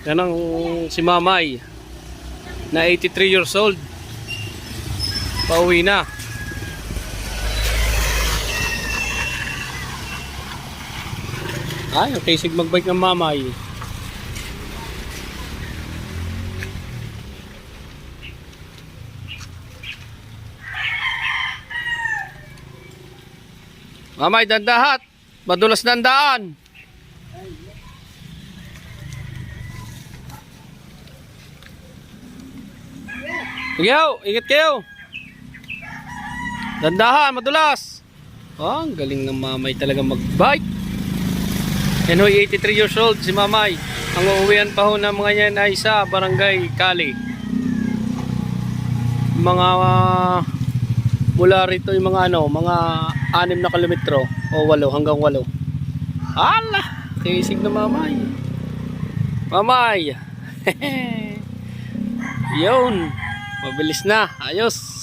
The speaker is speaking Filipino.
Yan ang si Mamay na 83 years old. Pauwi na. Ay, okay, sig magbike ng Mamay. Mamay, dandahat. Madulas na ang daan. Igaw, ingat kayo. Dandahan, madulas. Oh, ang galing ng Mamay talaga magbike. Yan ho, 83 years old si Mamay. Ang uuwian pa ho ng mga yan ay sa Barangay Kali. Mga mula rito yung mga mga 6 na kilometro o 8 hanggang 8. Hala, kisig na Mamay. Mamay. Yun, mabilis na, ayos.